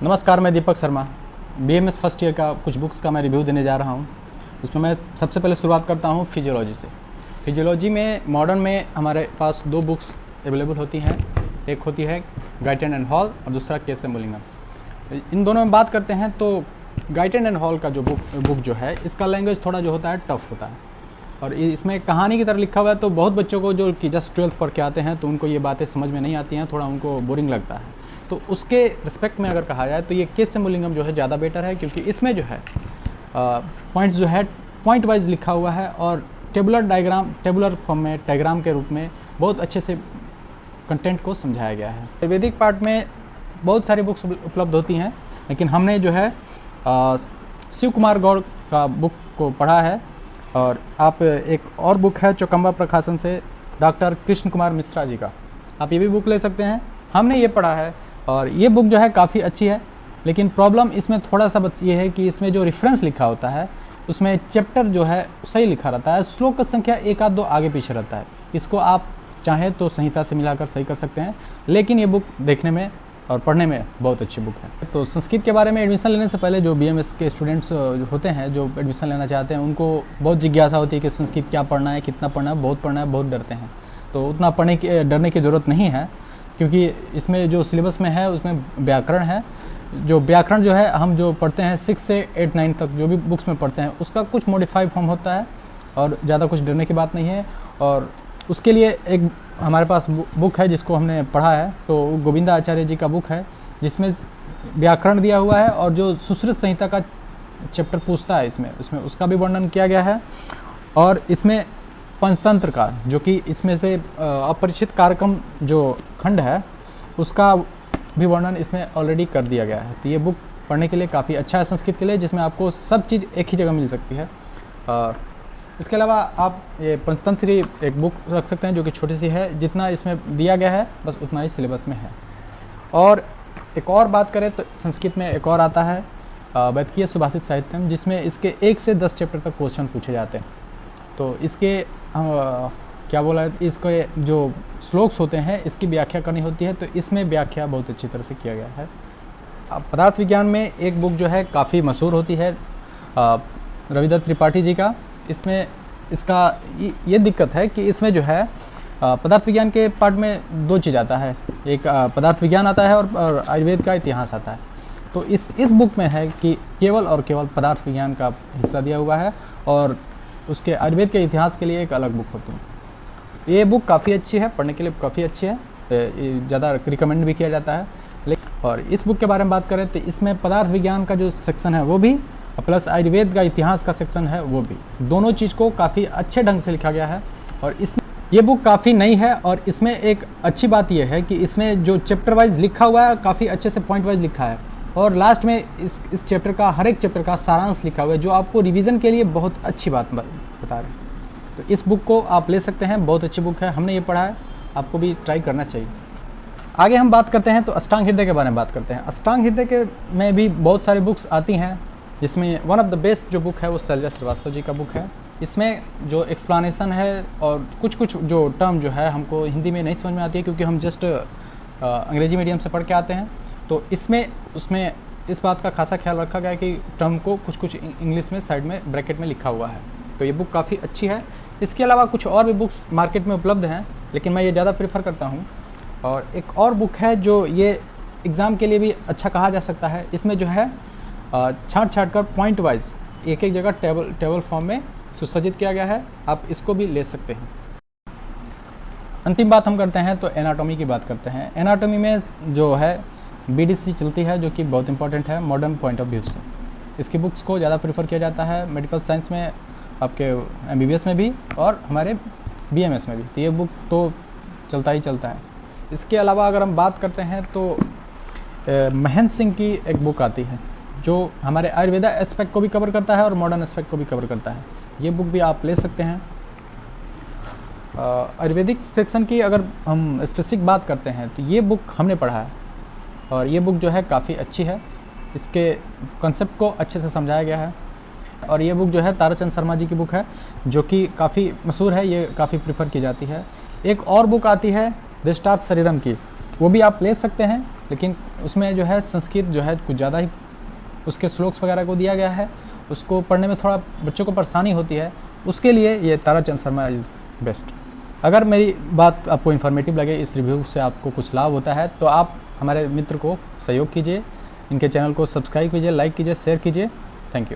नमस्कार, मैं Deepak Sharma. BMS first year का कुछ बुक्स का मैं रिव्यू देने जा रहा हूँ। उसमें मैं सबसे पहले शुरुआत करता हूँ फिजियोलॉजी से। फिजियोलॉजी में मॉडर्न में हमारे पास दो बुक्स अवेलेबल होती हैं। एक होती है गाइटन एंड हॉल और दूसरा केस मुलिंगम। इन दोनों में बात करते हैं तो गाइटन एंड हॉल का जो बुक जो है, इसका लैंग्वेज थोड़ा जो होता है टफ होता है और इसमें कहानी की तरह लिखा हुआ है। तो बहुत बच्चों को जो कि जस्ट 12th पढ़ के आते हैं तो उनको ये बातें समझ में नहीं आती हैं, थोड़ा उनको बोरिंग लगता है। तो उसके रिस्पेक्ट में अगर कहा जाए तो ये केस मुलिंगम जो है ज़्यादा बेटर है, क्योंकि इसमें जो है पॉइंट्स जो है पॉइंट वाइज लिखा हुआ है और टेबुलर फॉर्म में डायग्राम के रूप में बहुत अच्छे से कंटेंट को समझाया गया है। आयुर्वेदिक पार्ट में बहुत सारी बुक्स उपलब्ध होती हैं, लेकिन हमने जो है शिव कुमार गौड़ का बुक को पढ़ा है। और आप एक और बुक है चौकम्बा प्रकाशन से डॉक्टर कृष्ण कुमार मिश्रा जी का, आप ये भी बुक ले सकते हैं। हमने ये पढ़ा है और ये बुक जो है काफ़ी अच्छी है, लेकिन प्रॉब्लम इसमें थोड़ा सा बस ये है कि इसमें जो रेफरेंस लिखा होता है उसमें चैप्टर जो है सही लिखा रहता है, श्लोक का संख्या एक आध दो आगे पीछे रहता है। इसको आप चाहें तो संहिता से मिलाकर सही कर सकते हैं, लेकिन ये बुक देखने में और पढ़ने में बहुत अच्छी बुक है। तो संस्कृत के बारे में एडमिशन लेने से पहले जो बीएमएस के स्टूडेंट्स होते हैं जो एडमिशन लेना चाहते हैं, उनको बहुत जिज्ञासा होती है कि संस्कृत क्या पढ़ना है, कितना पढ़ना है, बहुत डरते हैं। तो उतना डरने की ज़रूरत नहीं है, क्योंकि इसमें जो सिलेबस में है उसमें व्याकरण है। जो व्याकरण जो है हम जो पढ़ते हैं 6 से 8 9 तक जो भी बुक्स में पढ़ते हैं उसका कुछ मॉडिफाइड फॉर्म होता है और ज़्यादा कुछ डरने की बात नहीं है। और उसके लिए एक हमारे पास बुक है जिसको हमने पढ़ा है, तो गोविंदा आचार्य जी का बुक है जिसमें व्याकरण दिया हुआ है और जो सुश्रुत संहिता का चैप्टर पूछता है इसमें उसका भी वर्णन किया गया है। और इसमें पंचतंत्र का, जो कि इसमें से अपरिचित कार्यक्रम जो खंड है उसका भी वर्णन इसमें ऑलरेडी कर दिया गया है। तो ये बुक पढ़ने के लिए काफ़ी अच्छा है संस्कृत के लिए, जिसमें आपको सब चीज़ एक ही जगह मिल सकती है। इसके अलावा आप ये पंचतंत्र एक बुक रख सकते हैं जो कि छोटी सी है, जितना इसमें दिया गया है बस उतना ही सिलेबस में है। और एक और बात करें तो संस्कृत में एक और आता है वैदिकीय सुभाषित साहित्यम, जिसमें इसके 1 से 10 चैप्टर तक क्वेश्चन पूछे जाते हैं। तो इसके इसके जो श्लोक्स होते हैं इसकी व्याख्या करनी होती है, तो इसमें व्याख्या बहुत अच्छी तरह से किया गया है। पदार्थ विज्ञान में एक बुक जो है काफ़ी मशहूर होती है रविदत्त त्रिपाठी जी का। इसमें इसका ये दिक्कत है कि इसमें जो है पदार्थ विज्ञान के पार्ट में दो चीज़ आता है, एक पदार्थ विज्ञान आता है और आयुर्वेद का इतिहास आता है। तो इस बुक में है कि केवल और केवल पदार्थ विज्ञान का हिस्सा दिया हुआ है और उसके आयुर्वेद के इतिहास के लिए एक अलग बुक होती है। ये बुक काफ़ी अच्छी है, पढ़ने के लिए काफ़ी अच्छी है, ज़्यादा रिकमेंड भी किया जाता है। और इस बुक के बारे में बात करें तो इसमें पदार्थ विज्ञान का जो सेक्शन है वो भी प्लस आयुर्वेद का इतिहास का सेक्शन है वो भी, दोनों चीज़ को काफ़ी अच्छे ढंग से लिखा गया है। और ये बुक काफ़ी नई है और इसमें एक अच्छी बात यह है कि इसमें जो चैप्टर वाइज लिखा हुआ है काफ़ी अच्छे से पॉइंट वाइज लिखा है और लास्ट में इस चैप्टर का हर एक चैप्टर का सारांश लिखा हुआ है, जो आपको रिवीजन के लिए बहुत अच्छी बात बता रहे हैं। तो इस बुक को आप ले सकते हैं, बहुत अच्छी बुक है, हमने ये पढ़ा है, आपको भी ट्राई करना चाहिए। आगे हम बात करते हैं तो अष्टांग हृदय के बारे में बात करते हैं। अष्टांग हृदय के में भी बहुत सारी बुक्स आती हैं, जिसमें वन ऑफ द बेस्ट जो बुक है वो शैलजा श्रीवास्तव जी का बुक है। इसमें जो एक्सप्लानेशन है और कुछ जो टर्म जो है हमको हिंदी में नहीं समझ में आती है, क्योंकि हम जस्ट अंग्रेजी मीडियम से पढ़ के आते हैं। तो उसमें इस बात का खासा ख्याल रखा गया है कि टर्म को कुछ इंग्लिश में साइड में ब्रैकेट में लिखा हुआ है। तो ये बुक काफ़ी अच्छी है। इसके अलावा कुछ और भी बुक्स मार्केट में उपलब्ध हैं, लेकिन मैं ये ज़्यादा प्रेफर करता हूँ। और एक और बुक है जो ये एग्ज़ाम के लिए भी अच्छा कहा जा सकता है। इसमें जो है छाँट कर पॉइंट वाइज एक जगह टेबल फॉर्म में सुसज्जित किया गया है, आप इसको भी ले सकते हैं। अंतिम बात हम करते हैं तो एनाटॉमी की बात करते हैं। एनाटॉमी में जो है बीडीसी चलती है, जो कि बहुत इंपॉर्टेंट है मॉडर्न पॉइंट ऑफ व्यू से। इसकी बुक्स को ज़्यादा प्रेफर किया जाता है मेडिकल साइंस में, आपके एमबीबीएस में भी और हमारे बीएमएस में भी। तो ये बुक तो चलता ही चलता है। इसके अलावा अगर हम बात करते हैं तो महेंद्र सिंह की एक बुक आती है जो हमारे आयुर्वेदा एस्पेक्ट को भी कवर करता है और मॉडर्न एस्पेक्ट को भी कवर करता है। ये बुक भी आप ले सकते हैं। आयुर्वेदिक सेक्शन की अगर हम स्पेसिफिक बात करते हैं तो ये बुक हमने पढ़ा है और ये बुक जो है काफ़ी अच्छी है, इसके कॉन्सेप्ट को अच्छे से समझाया गया है। और ये बुक जो है ताराचंद शर्मा जी की बुक है, जो कि काफ़ी मशहूर है, ये काफ़ी प्रेफर की जाती है। एक और बुक आती है दृष्टार्थ शरीरम की, वो भी आप ले सकते हैं, लेकिन उसमें जो है संस्कृत जो है कुछ ज़्यादा ही उसके श्लोक्स वगैरह को दिया गया है, उसको पढ़ने में थोड़ा बच्चों को परेशानी होती है, उसके लिए ये ताराचंद शर्मा इज़ बेस्ट। अगर मेरी बात आपको इन्फॉर्मेटिव लगे, इस रिव्यू से आपको कुछ लाभ होता है, तो आप हमारे मित्र को सहयोग कीजिए, इनके चैनल को सब्सक्राइब कीजिए, लाइक कीजिए, शेयर कीजिए। Thank you.